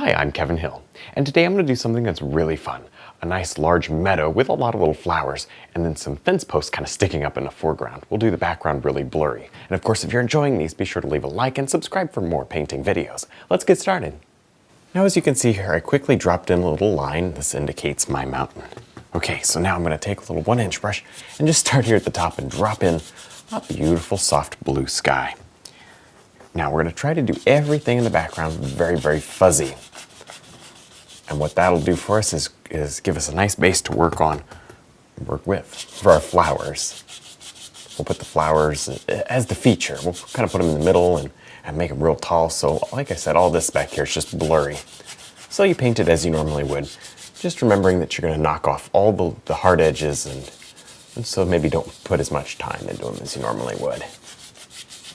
Hi, I'm Kevin Hill, and today I'm going to do something that's really fun. A nice large meadow with a lot of little flowers, and then some fence posts kind of sticking up in the foreground. We'll do the background really blurry. And of course, if you're enjoying these, be sure to leave a like and subscribe for more painting videos. Let's get started. Now, as you can see here, I quickly dropped in a little line. This indicates my mountain. Okay, so now I'm going to take a little 1-inch brush and just start here at the top and drop in a beautiful soft blue sky. Now we're going to try to do everything in the background very, very fuzzy. And what that'll do for us is give us a nice base to work with for our flowers. We'll put the flowers as the feature. We'll kind of put them in the middle and make them real tall. So like I said, all this back here is just blurry. So you paint it as you normally would, just remembering that you're going to knock off all the hard edges and so maybe don't put as much time into them as you normally would.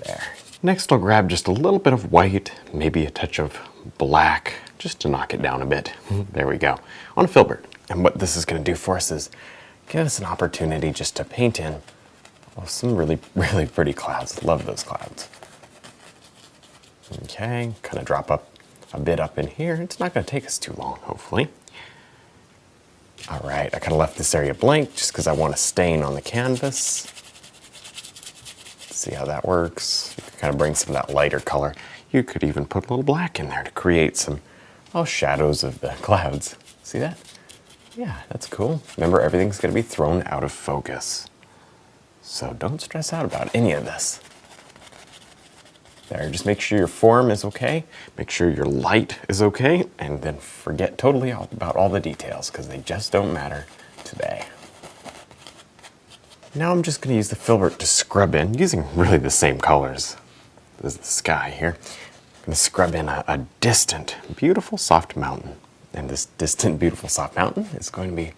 There. Next, I'll grab just a little bit of white, maybe a touch of black, just to knock it down a bit. There we go, on a filbert. And what this is going to do for us is give us an opportunity just to paint in some really, really pretty clouds. Love those clouds. Okay, kind of drop up a bit up in here. It's not going to take us too long, hopefully. All right, I kind of left this area blank just because I want a stain on the canvas. See how that works. You can kind of bring some of that lighter color. You could even put a little black in there to create some shadows of the clouds. See that? Yeah, that's cool. Remember, everything's going to be thrown out of focus. So don't stress out about any of this. There, just make sure your form is okay. Make sure your light is okay. And then forget totally about all the details because they just don't matter today. Now I'm just going to use the filbert to scrub in, using really the same colors as the sky here. I'm going to scrub in a distant, beautiful, soft mountain. And this distant, beautiful, soft mountain is going to be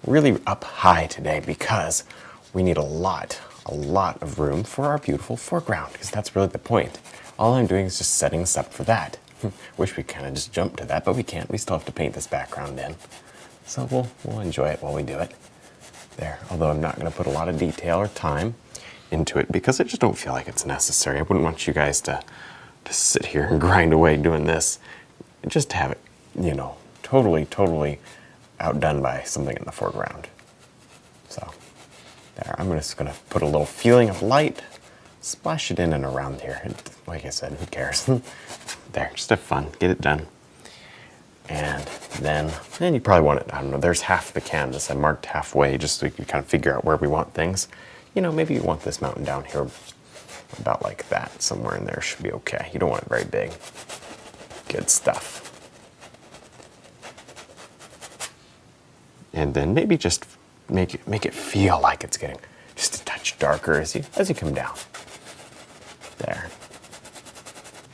really up high today because we need a lot of room for our beautiful foreground, because that's really the point. All I'm doing is just setting us up for that. Wish we kind of just jumped to that, but we can't. We still have to paint this background in. So we'll enjoy it while we do it. There, although I'm not going to put a lot of detail or time into it because I just don't feel like it's necessary. I wouldn't want you guys to sit here and grind away doing this and just have it, totally outdone by something in the foreground. So there, I'm just going to put a little feeling of light, splash it in and around here. And like I said, who cares? There, just have fun, get it done. And then you probably want it, I don't know, there's half the canvas. I marked halfway just so we can kind of figure out where we want things. Maybe you want this mountain down here about like that. Somewhere in there should be okay. You don't want it very big. Good stuff. And then maybe just make it feel like it's getting just a touch darker as you come down. There.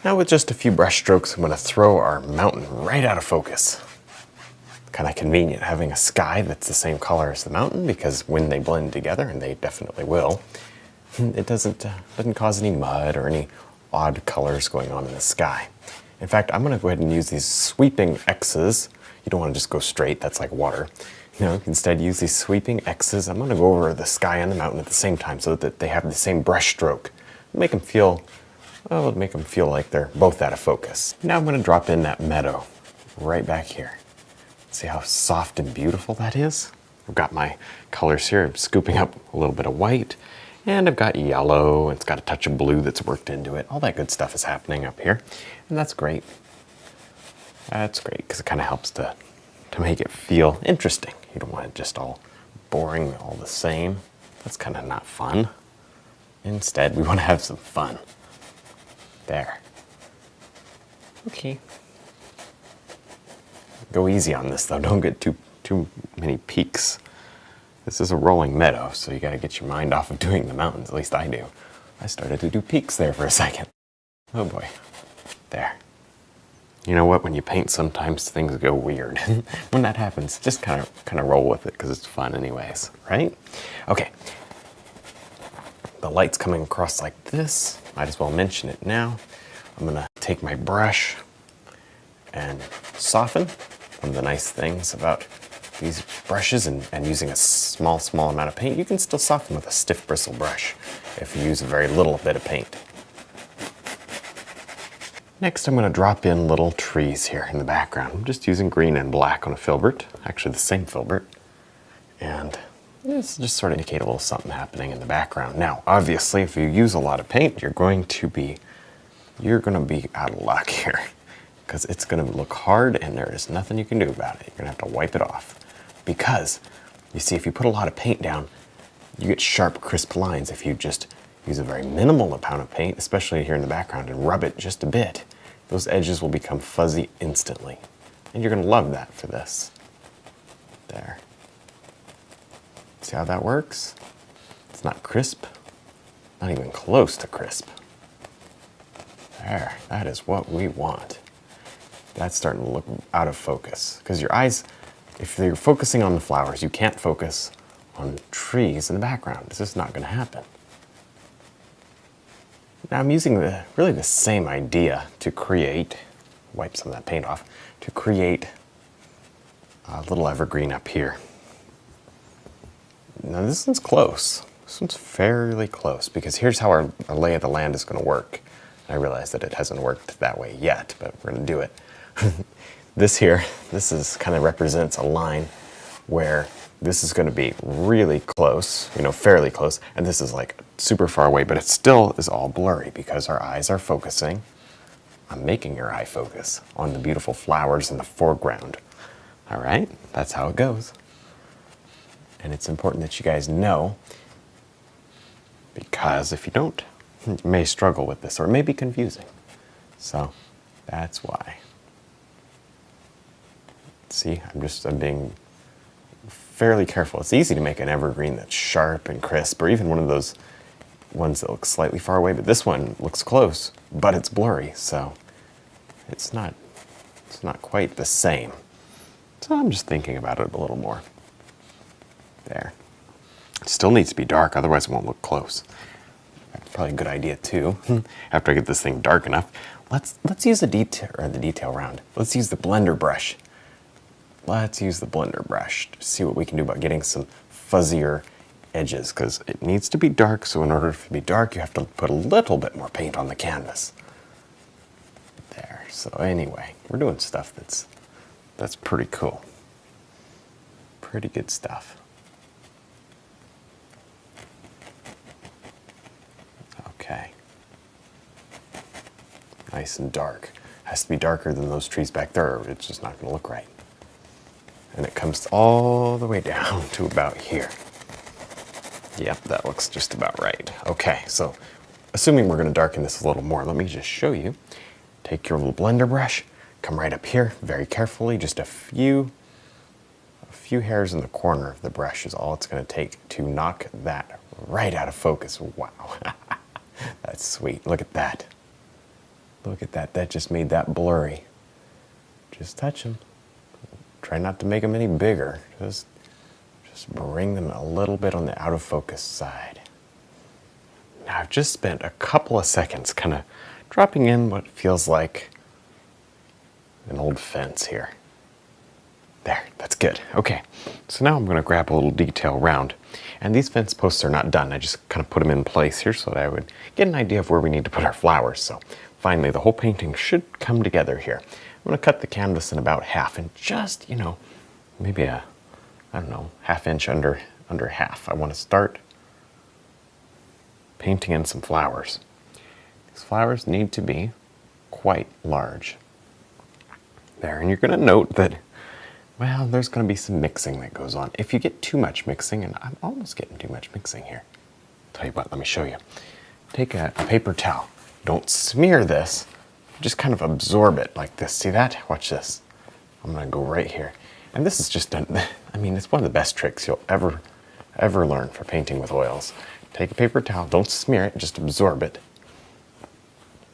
Now with just a few brush strokes, I'm going to throw our mountain right out of focus. Kind of convenient having a sky that's the same color as the mountain, because when they blend together, and they definitely will, it doesn't cause any mud or any odd colors going on in the sky. In fact, I'm going to go ahead and use these sweeping X's. You don't want to just go straight, that's like water. Instead use these sweeping X's. I'm going to go over the sky and the mountain at the same time so that they have the same brush stroke. Make them feel like they're both out of focus. Now I'm going to drop in that meadow right back here. See how soft and beautiful that is? I've got my colors here. I'm scooping up a little bit of white, and I've got yellow. It's got a touch of blue that's worked into it. All that good stuff is happening up here, and that's great. That's great because it kind of helps to make it feel interesting. You don't want it just all boring, all the same. That's kind of not fun. Instead, we want to have some fun. There. Okay. Go easy on this though. Don't get too many peaks. This is a rolling meadow, so you got to get your mind off of doing the mountains. At least I do. I started to do peaks there for a second. Oh boy. There. You know what? When you paint, sometimes things go weird. When that happens, just kind of roll with it because it's fun anyways, right? Okay. The light's coming across like this. Might as well mention it now. I'm going to take my brush and soften. One of the nice things about these brushes and using a small amount of paint, you can still soften with a stiff bristle brush if you use a very little bit of paint. Next, I'm going to drop in little trees here in the background. I'm just using green and black on a filbert, actually the same filbert. And this just sort of indicate a little something happening in the background. Now, obviously, if you use a lot of paint, you're going to be out of luck here, because it's going to look hard and there is nothing you can do about it. You're going to have to wipe it off, because you see, if you put a lot of paint down, you get sharp, crisp lines. If you just use a very minimal amount of paint, especially here in the background, and rub it just a bit, those edges will become fuzzy instantly. And you're going to love that for this. There. See how that works? It's not crisp, not even close to crisp. There, that is what we want. That's starting to look out of focus, because your eyes, if you're focusing on the flowers, you can't focus on trees in the background. It's just not going to happen. Now I'm using really the same idea to create, wipe some of that paint off, to create a little evergreen up here. Now this one's close. This one's fairly close, because here's how our lay of the land is going to work. I realize that it hasn't worked that way yet, but we're going to do it. This kind of represents a line where this is going to be really close, fairly close, and this is like super far away, but it still is all blurry because our eyes are focusing. I'm making your eye focus on the beautiful flowers in the foreground. All right, that's how it goes. And it's important that you guys know, because if you don't, you may struggle with this, or it may be confusing. So that's why. See, I'm being fairly careful. It's easy to make an evergreen that's sharp and crisp, or even one of those ones that looks slightly far away, but this one looks close, but it's blurry, so it's not quite the same. So I'm just thinking about it a little more. There. It still needs to be dark, otherwise it won't look close. That's probably a good idea too. After I get this thing dark enough, let's use the detail round. Let's use the blender brush. Let's use the blender brush to see what we can do about getting some fuzzier edges, because it needs to be dark, so in order for it to be dark, you have to put a little bit more paint on the canvas. There, so anyway, we're doing stuff that's pretty cool. Pretty good stuff. Okay. Nice and dark. Has to be darker than those trees back there, or it's just not going to look right. And it comes all the way down to about here. Yep, that looks just about right. Okay, so assuming we're going to darken this a little more, let me just show you. Take your little blender brush, come right up here very carefully, just a few hairs in the corner of the brush is all it's going to take to knock that right out of focus. Wow, that's sweet. Look at that. Look at that. That just made that blurry. Just touch them. Try not to make them any bigger. Just bring them a little bit on the out of focus side. Now I've just spent a couple of seconds kind of dropping in what feels like an old fence here. There, that's good. Okay, so now I'm going to grab a little detail round. And these fence posts are not done. I just kind of put them in place here so that I would get an idea of where we need to put our flowers. So finally, the whole painting should come together here. I'm going to cut the canvas in about half, and just, maybe half inch under half. I want to start painting in some flowers. These flowers need to be quite large. There, and you're going to note that, well, there's going to be some mixing that goes on. If you get too much mixing, and I'm almost getting too much mixing here. Tell you what, let me show you. Take a paper towel. Don't smear this. Just kind of absorb it like this. See that? Watch this. I'm going to go right here. And this is just, it's one of the best tricks you'll ever learn for painting with oils. Take a paper towel. Don't smear it. Just absorb it.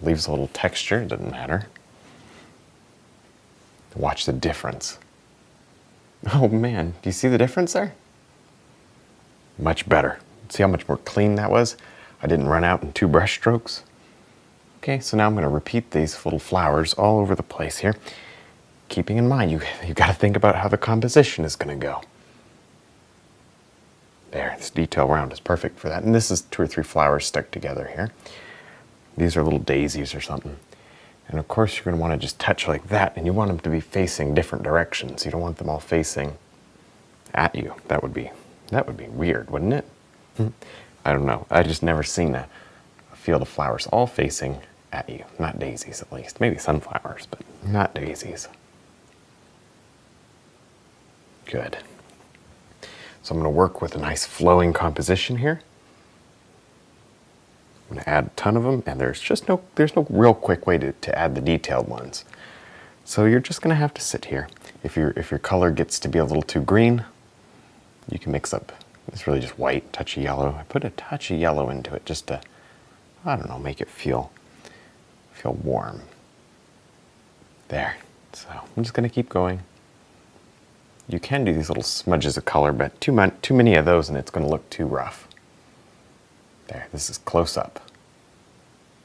Leaves a little texture. It doesn't matter. Watch the difference. Oh man, do you see the difference there? Much better. See how much more clean that was? I didn't run out in 2 brush strokes. Okay, so now I'm going to repeat these little flowers all over the place here. Keeping in mind, you've got to think about how the composition is going to go. There, this detail round is perfect for that. And this is 2 or 3 flowers stuck together here. These are little daisies or something. And of course you're going to want to just touch like that, and you want them to be facing different directions. You don't want them all facing at you. That would be weird, wouldn't it? I don't know. I just never seen a field of flowers all facing at you. Not daisies, at least. Maybe sunflowers, but not daisies. Good. So I'm going to work with a nice flowing composition here. I'm going to add a ton of them, and there's no real quick way to add the detailed ones. So you're just going to have to sit here. If your color gets to be a little too green, you can mix up. It's really just white, touch of yellow. I put a touch of yellow into it just to, I don't know, make it feel warm. There. So I'm just going to keep going. You can do these little smudges of color, but too many of those and it's going to look too rough. There, this is close up.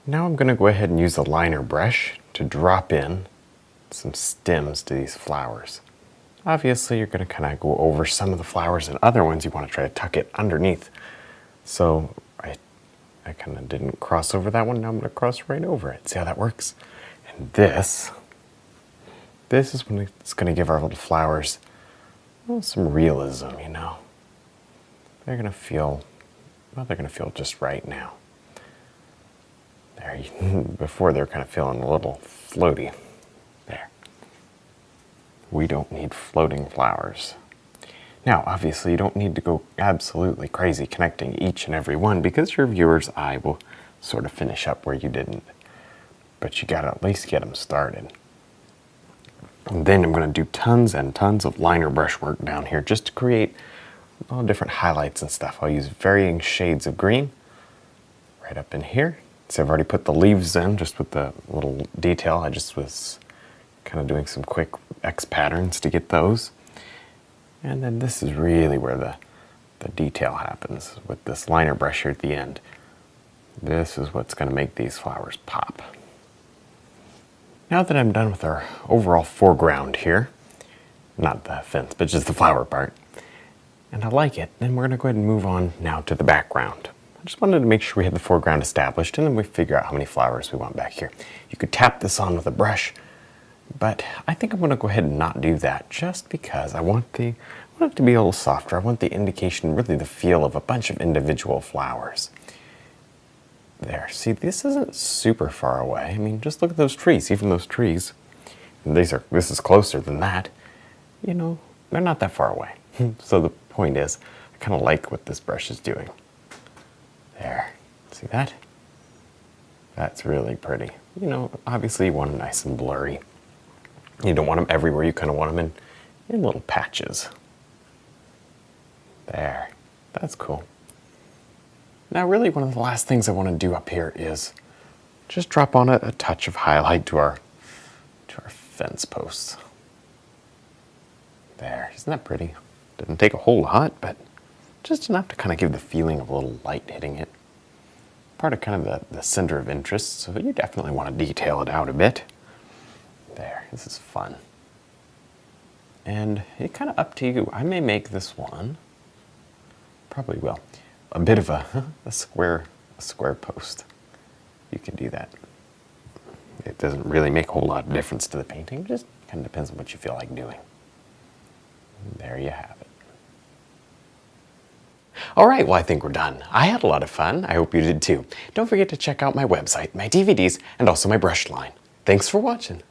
Now I'm going to go ahead and use the liner brush to drop in some stems to these flowers. Obviously you're going to kind of go over some of the flowers, and other ones you want to try to tuck it underneath. So I kind of didn't cross over that one, now I'm going to cross right over it. See how that works? And this is when it's going to give our little flowers, well, some realism, you know. They're going to feel just right now. There, before they're kind of feeling a little floaty. There. We don't need floating flowers. Now, obviously, you don't need to go absolutely crazy connecting each and every one, because your viewer's eye will sort of finish up where you didn't. But you gotta at least get them started. And then I'm going to do tons and tons of liner brush work down here just to create all different highlights and stuff. I'll use varying shades of green right up in here. So I've already put the leaves in just with the little detail. I just was kind of doing some quick X patterns to get those. And then this is really where the detail happens with this liner brush here at the end. This is what's going to make these flowers pop. Now that I'm done with our overall foreground here, not the fence, but just the flower part, and I like it, then we're going to go ahead and move on now to the background. I just wanted to make sure we had the foreground established, and then we figure out how many flowers we want back here. You could tap this on with a brush, but I think I'm going to go ahead and not do that, just because I want it to be a little softer. I want the indication, really the feel of a bunch of individual flowers. There, see, this isn't super far away. I mean, just look at those trees, even those trees. And this is closer than that. You know, they're not that far away. So the point is, I kind of like what this brush is doing. There, see that? That's really pretty. You know, obviously you want them nice and blurry. You don't want them everywhere, you kind of want them in little patches. There, that's cool. Now really one of the last things I want to do up here is just drop on a touch of highlight to our fence posts. There, isn't that pretty? Didn't take a whole lot, but just enough to kind of give the feeling of a little light hitting it. Part of kind of the center of interest, so you definitely want to detail it out a bit. There, this is fun. And it's kind of up to you. I may make this one, probably will, a bit of a square post. You can do that. It doesn't really make a whole lot of difference to the painting, it just kind of depends on what you feel like doing. There you have it. All right, well, I think we're done. I had a lot of fun. I hope you did too. Don't forget to check out my website, my DVDs, and also my brush line. Thanks for watching.